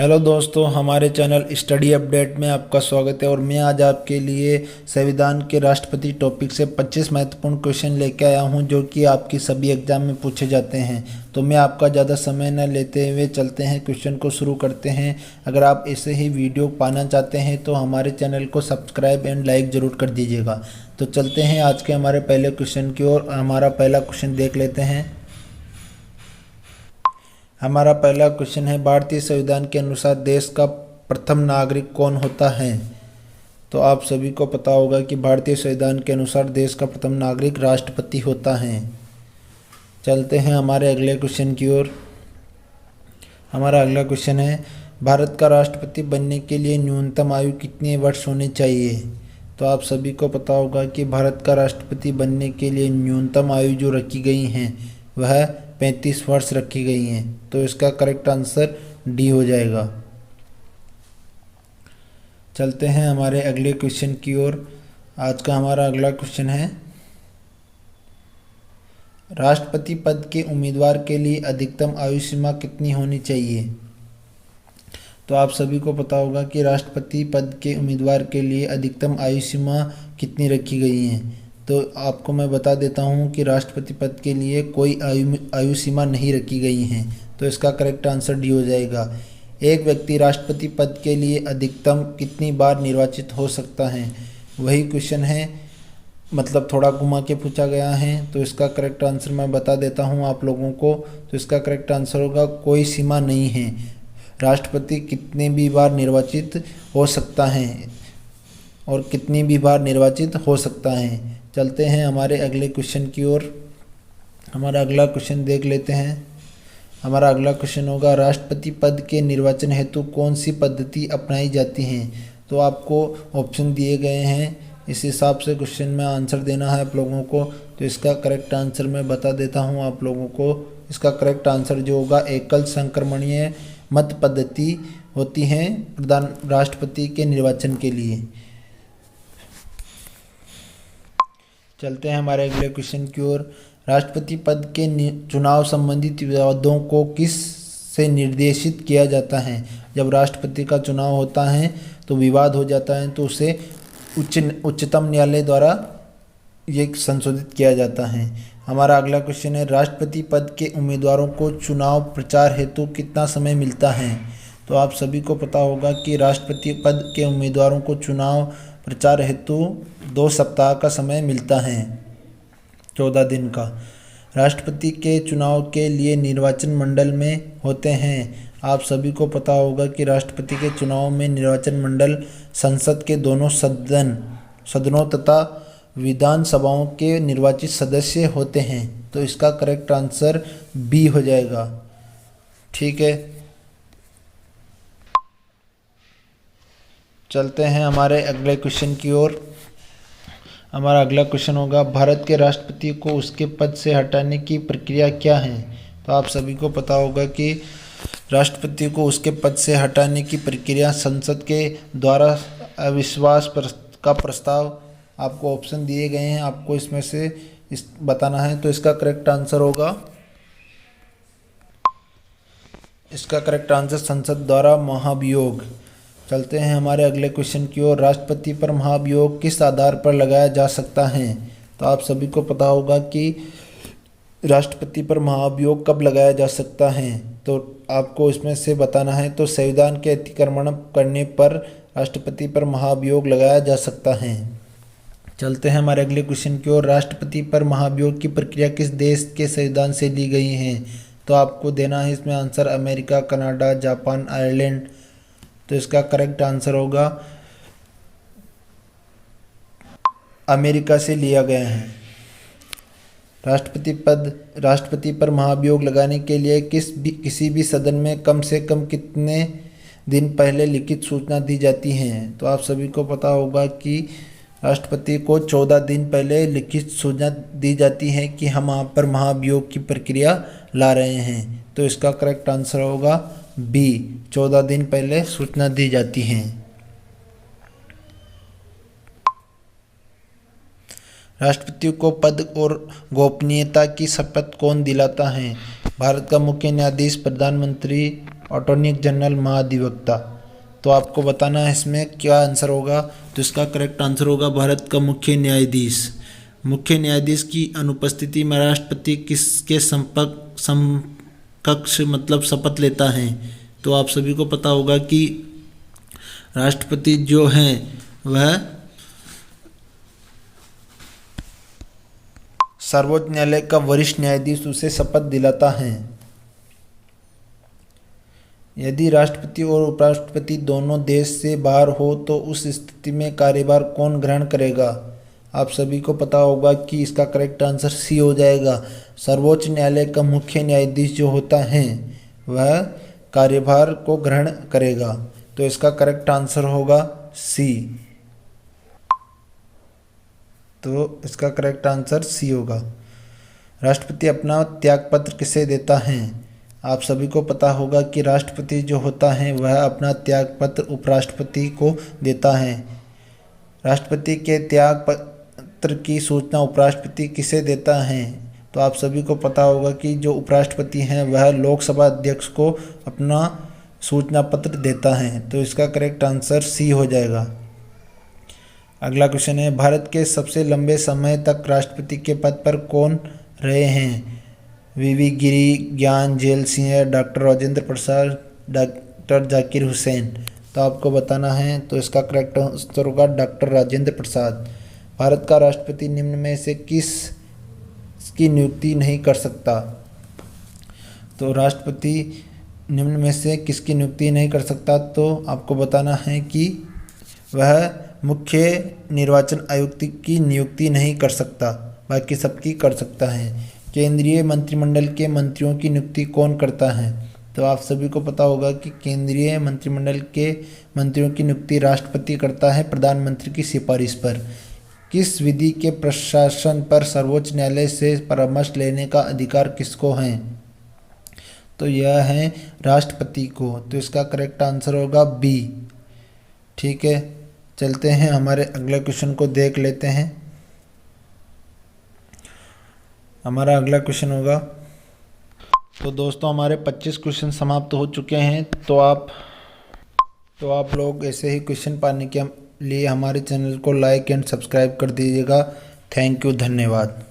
Hello दोस्तों, हमारे channel study update में आपका स्वागत है। और मैं आज आपके लिए संविधान के राष्ट्रपति टॉपिक से 25 महत्वपूर्ण क्वेश्चन लेके आया हूं, जो कि आपकी सभी एग्जाम में पूछे जाते हैं। तो मैं आपका ज़्यादा समय न लेते हुए चलते हैं, क्वेश्चन को शुरू करते हैं। अगर आप ऐसे ही वीडियो पाना चाहते हैं तो हमारे चैनल को सब्सक्राइब एंड लाइक ज़रूर कर दीजिएगा। तो चलते हैं आज के हमारे पहले क्वेश्चन की ओर। हमारा पहला क्वेश्चन देख लेते हैं। हमारा पहला क्वेश्चन है, भारतीय संविधान के अनुसार देश का प्रथम नागरिक कौन होता है? तो आप सभी को पता होगा कि भारतीय संविधान के अनुसार देश का प्रथम नागरिक राष्ट्रपति होता है। चलते हैं हमारे अगले क्वेश्चन की ओर। हमारा अगला क्वेश्चन है, भारत का राष्ट्रपति बनने के लिए न्यूनतम आयु कितने वर्ष होनी चाहिए? तो आप सभी को पता होगा कि भारत का राष्ट्रपति बनने के लिए न्यूनतम आयु जो रखी गई हैं वह 35 वर्ष रखी गई हैं। तो इसका करेक्ट आंसर डी हो जाएगा। चलते हैं हमारे अगले क्वेश्चन की ओर। आज का हमारा अगला क्वेश्चन है, राष्ट्रपति पद के उम्मीदवार के लिए अधिकतम आयु सीमा कितनी होनी चाहिए? तो आप सभी को पता होगा कि राष्ट्रपति पद के उम्मीदवार के लिए अधिकतम आयु सीमा कितनी रखी गई है। तो आपको मैं बता देता हूं कि राष्ट्रपति पद के लिए कोई आयु सीमा नहीं रखी गई है। तो इसका करेक्ट आंसर डी हो जाएगा। एक व्यक्ति राष्ट्रपति पद के लिए अधिकतम कितनी बार निर्वाचित हो सकता है, वही क्वेश्चन है, मतलब थोड़ा घुमा के पूछा गया है। तो इसका करेक्ट आंसर मैं बता देता हूं आप लोगों को। तो इसका करेक्ट आंसर होगा कोई सीमा नहीं है। राष्ट्रपति कितने भी बार निर्वाचित हो सकता है और कितनी भी बार निर्वाचित हो सकता है। चलते हैं हमारे अगले क्वेश्चन की ओर। हमारा अगला क्वेश्चन देख लेते हैं। हमारा अगला क्वेश्चन होगा, राष्ट्रपति पद के निर्वाचन हेतु कौन सी पद्धति अपनाई जाती है? तो आपको ऑप्शन दिए गए हैं, इस हिसाब से क्वेश्चन में आंसर देना है आप लोगों को। तो इसका करेक्ट आंसर मैं बता देता हूं आप लोगों को। इसका करेक्ट आंसर जो होगा, एकल संक्रमणीय मत पद्धति होती है प्रधान राष्ट्रपति के निर्वाचन के लिए। चलते हैं हमारे अगले क्वेश्चन की ओर। राष्ट्रपति पद के चुनाव संबंधित विवादों को किस से निर्देशित किया जाता है? जब राष्ट्रपति का चुनाव होता है तो विवाद हो जाता है, तो उसे उच्चतम न्यायालय द्वारा ये संशोधित किया जाता है। हमारा अगला क्वेश्चन है, राष्ट्रपति पद के उम्मीदवारों को चुनाव प्रचार हेतु कितना समय मिलता है? तो आप सभी को पता होगा कि राष्ट्रपति पद के उम्मीदवारों को चुनाव प्रचार हेतु 2 सप्ताह का समय मिलता है, 14 दिन का। राष्ट्रपति के चुनाव के लिए निर्वाचन मंडल में होते हैं। आप सभी को पता होगा कि राष्ट्रपति के चुनाव में निर्वाचन मंडल संसद के दोनों सदनों तथा विधानसभाओं के निर्वाचित सदस्य होते हैं। तो इसका करेक्ट आंसर बी हो जाएगा। ठीक है, चलते हैं हमारे अगले क्वेश्चन की ओर। हमारा अगला क्वेश्चन होगा, भारत के राष्ट्रपति को उसके पद से हटाने की प्रक्रिया क्या है? तो आप सभी को पता होगा कि राष्ट्रपति को उसके पद से हटाने की प्रक्रिया संसद के द्वारा अविश्वास का प्रस्ताव, आपको ऑप्शन दिए गए हैं, आपको इसमें से बताना है। तो इसका करेक्ट आंसर होगा, इसका करेक्ट आंसर संसद द्वारा महाभियोग। चलते हैं हमारे अगले क्वेश्चन की ओर। राष्ट्रपति पर महाभियोग किस आधार पर लगाया जा सकता है? तो आप सभी को पता होगा कि राष्ट्रपति पर महाभियोग कब लगाया जा सकता है। तो आपको इसमें से बताना है। तो संविधान के अतिक्रमण करने पर राष्ट्रपति पर महाभियोग लगाया जा सकता है। चलते हैं हमारे अगले क्वेश्चन की ओर। राष्ट्रपति पर महाभियोग की प्रक्रिया किस देश के संविधान से ली गई है? तो आपको देना है इसमें answer, America, Canada, Japan, Ireland. तो इसका करेक्ट आंसर होगा अमेरिका से लिया गया है। राष्ट्रपति पर महाभियोग लगाने के लिए किसी भी सदन में कम से कम कितने दिन पहले लिखित सूचना दी जाती है? तो आप सभी को पता होगा कि राष्ट्रपति को 14 दिन पहले लिखित सूचना दी जाती है कि हम आप पर महाभियोग की प्रक्रिया ला रहे हैं। तो इसका करेक्ट आंसर होगा बी, 14 दिन पहले सूचना दी जाती है। राष्ट्रपति को पद और गोपनीयता की शपथ कौन दिलाता है? भारत का मुख्य न्यायाधीश, प्रधानमंत्री, अटॉर्नी जनरल महाधिवक्ता। तो आपको बताना है इसमें क्या आंसर होगा। तो इसका करेक्ट आंसर होगा भारत का मुख्य न्यायाधीश। मुख्य न्यायाधीश की अनुपस्थिति में राष्ट्रपति किसके समकक्ष मतलब शपथ लेता है। तो आप सभी को पता होगा कि राष्ट्रपति जो हैं वह सर्वोच्च न्यायालय का वरिष्ठ न्यायाधीश उसे शपथ दिलाता है। यदि राष्ट्रपति और उपराष्ट्रपति दोनों देश से बाहर हो तो उस स्थिति में कार्यभार कौन ग्रहण करेगा। आप सभी को पता होगा कि इसका करेक्ट आंसर सी हो जाएगा। सर्वोच्च न्यायालय का मुख्य न्यायाधीश जो होता है वह कार्यभार को ग्रहण करेगा। तो इसका करेक्ट आंसर होगा सी। तो इसका करेक्ट आंसर सी होगा। राष्ट्रपति अपना त्यागपत्र किसे देता है। आप सभी को पता होगा कि राष्ट्रपति जो होता है वह अपना त्यागपत्र उपराष्ट्रपति को देता है। राष्ट्रपति के त्यागपत्र की सूचना उपराष्ट्रपति किसे देता है। तो आप सभी को पता होगा कि जो उपराष्ट्रपति हैं वह लोकसभा अध्यक्ष को अपना सूचना पत्र देता है। तो इसका करेक्ट आंसर सी हो जाएगा। अगला क्वेश्चन है, भारत के सबसे लंबे समय तक राष्ट्रपति के पद पर कौन रहे हैं। वीवी गिरी, ज्ञान jail Singh, doctor Rajendra Prasad, doctor Zakir Hussain. तो आपको बताना है। तो इसका करेक्ट आंसर होगा डॉक्टर राजेंद्र प्रसाद। भारत का राष्ट्रपति निम्न में से किसकी नियुक्ति नहीं कर सकता। तो राष्ट्रपति निम्न में से किसकी नियुक्ति नहीं कर सकता। तो आपको बताना है कि वह मुख्य निर्वाचन आयुक्त की नियुक्ति नहीं कर सकता, बाकी सबकी कर सकता है। केंद्रीय मंत्रिमंडल के मंत्रियों की नियुक्ति कौन करता है। तो आप सभी को पता होगा कि केंद्रीय मंत्रिमंडल के मंत्रियों की नियुक्ति राष्ट्रपति करता है प्रधानमंत्री की सिफारिश पर। किस विधि के प्रशासन पर सर्वोच्च न्यायालय से परामर्श लेने का अधिकार किसको है। तो यह है राष्ट्रपति को। तो इसका करेक्ट आंसर होगा बी। ठीक है, चलते हैं हमारे अगले क्वेश्चन को देख लेते हैं। हमारा अगला क्वेश्चन होगा। तो दोस्तों हमारे 25 क्वेश्चन समाप्त हो चुके हैं। तो आप लोग ऐसे ही क्वेश्चन पाने के लिए हमारे चैनल को लाइक एंड सब्सक्राइब कर दीजिएगा। थैंक यू, धन्यवाद।